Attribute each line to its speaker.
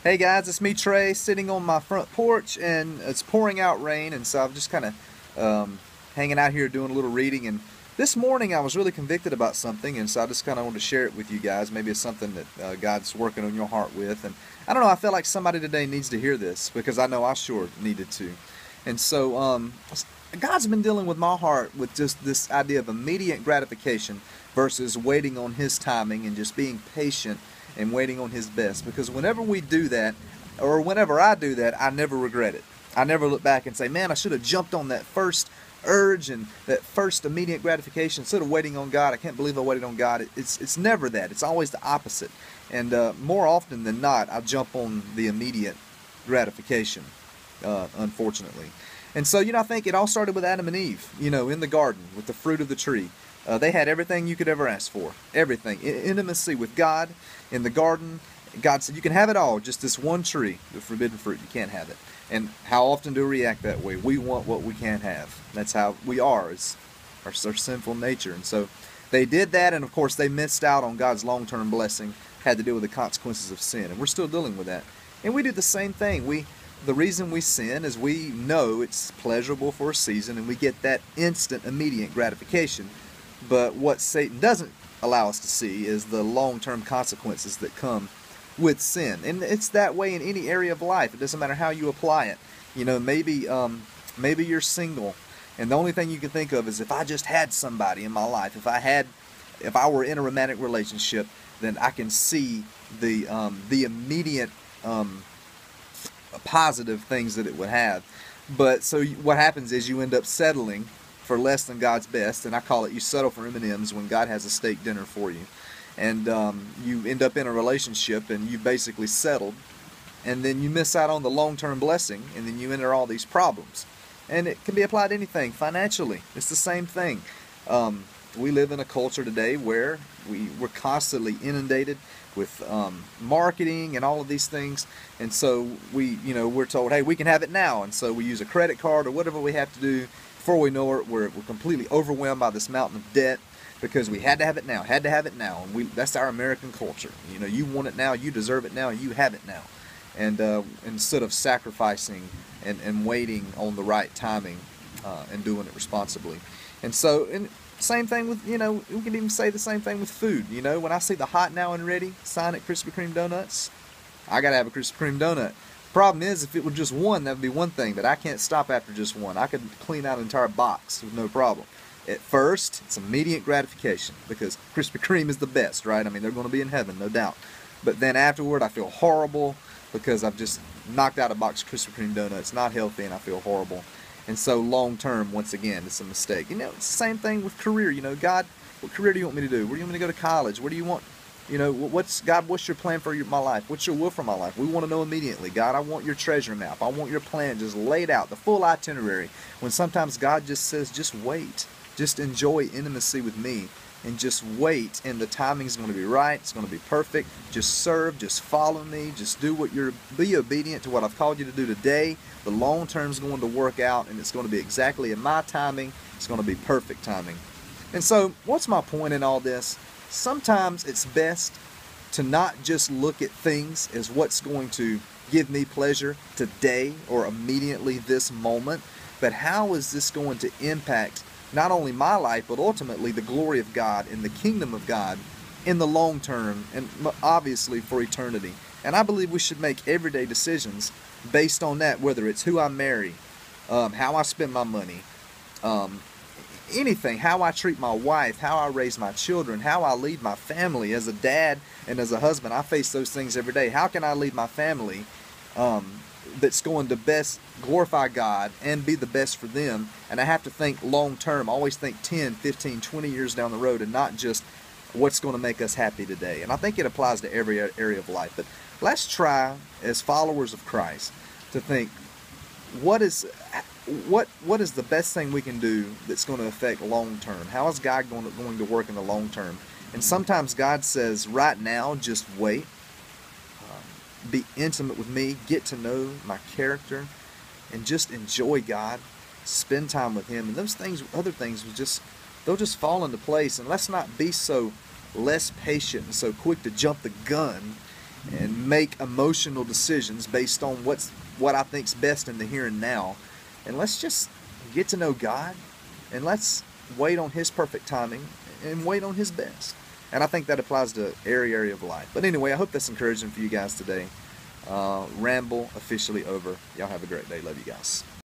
Speaker 1: Hey guys, it's me Trey sitting on my front porch and it's pouring out rain, and so I'm just kind of hanging out here doing a little reading. And this morning I was really convicted about something, and so I just kind of wanted to share it with you guys. Maybe it's something that God's working on your heart with. And I don't know, I feel like somebody today needs to hear this because I know I sure needed to. And so God's been dealing with my heart with just this idea of immediate gratification versus waiting on His timing and just being patient and waiting on His best. Because whenever we do that, or whenever I do that, I never regret it. I never look back and say, man, I should have jumped on that first urge and that first immediate gratification instead of waiting on God. I can't believe I waited on God. It's never that. It's always the opposite. And more often than not, I jump on the immediate gratification, unfortunately. And so, I think it all started with Adam and Eve, in the garden with the fruit of the tree. They had everything you could ever ask for. Everything. Intimacy with God in the garden. God said, you can have it all, just this one tree, the forbidden fruit. You can't have it. And how often do we react that way? We want what we can't have. That's how we are. It's our sinful nature. And so they did that, and of course they missed out on God's long-term blessing, had to deal with the consequences of sin. And we're still dealing with that. And we do the same thing. The reason we sin is we know it's pleasurable for a season, and we get that instant, immediate gratification. But what Satan doesn't allow us to see is the long-term consequences that come with sin. And it's that way in any area of life. It doesn't matter how you apply it. Maybe you're single, and the only thing you can think of is if I just had somebody in my life, if I were in a romantic relationship, then I can see the immediate positive things that it would have. But so what happens is you end up settling for less than God's best, and I call it you settle for M&Ms when God has a steak dinner for you. And you end up in a relationship and you basically settled, and then you miss out on the long-term blessing, and then you enter all these problems. And it can be applied to anything. Financially, it's the same thing. We live in a culture today where we're constantly inundated with marketing and all of these things, and so we're told, hey, we can have it now, and so we use a credit card or whatever we have to do. Before we know it, we're completely overwhelmed by this mountain of debt because we had to have it now, and that's our American culture. You want it now, you deserve it now, you have it now. And instead of sacrificing and waiting on the right timing and doing it responsibly. And so, same thing with, we can even say the same thing with food. When I see the hot now and ready sign at Krispy Kreme donuts, I gotta have a Krispy Kreme donut. Problem is, if it were just one, that would be one thing, but I can't stop after just one. I could clean out an entire box with no problem. At first, it's immediate gratification because Krispy Kreme is the best, right? I mean, they're going to be in heaven, no doubt. But then afterward, I feel horrible because I've just knocked out a box of Krispy Kreme donuts. Not healthy, and I feel horrible. And so long term, once again, it's a mistake. It's the same thing with career. God, what career do you want me to do? Where do you want me to go to college? Where do you want? God, what's your plan for my life? What's your will for my life? We want to know immediately. God, I want your treasure map. I want your plan just laid out, the full itinerary. When sometimes God just says, just wait. Just enjoy intimacy with me and just wait, and the timing is going to be right. It's going to be perfect. Just serve, just follow me, just be obedient to what I've called you to do today. The long term is going to work out, and it's going to be exactly in my timing. It's going to be perfect timing. And so, what's my point in all this? Sometimes it's best to not just look at things as what's going to give me pleasure today or immediately this moment, but how is this going to impact not only my life, but ultimately the glory of God and the kingdom of God in the long term, and obviously for eternity. And I believe we should make everyday decisions based on that, whether it's who I marry, how I spend my money, anything, how I treat my wife, how I raise my children, how I lead my family. As a dad and as a husband, I face those things every day. How can I lead my family that's going to best glorify God and be the best for them? And I have to think long term, always think 10, 15, 20 years down the road, and not just what's going to make us happy today. And I think it applies to every area of life. But let's try, as followers of Christ, to think, what is the best thing we can do that's going to affect long term? How is God going to work in the long term? And sometimes God says, right now, just wait. Be intimate with me, get to know my character, and just enjoy God. Spend time with Him, and those things, other things, they'll just fall into place. And let's not be so less patient and so quick to jump the gun and make emotional decisions based on what I think's best in the here and now. And let's just get to know God, and let's wait on His perfect timing and wait on His best. And I think that applies to every area of life. But anyway, I hope that's encouraging for you guys today. Ramble officially over. Y'all have a great day. Love you guys.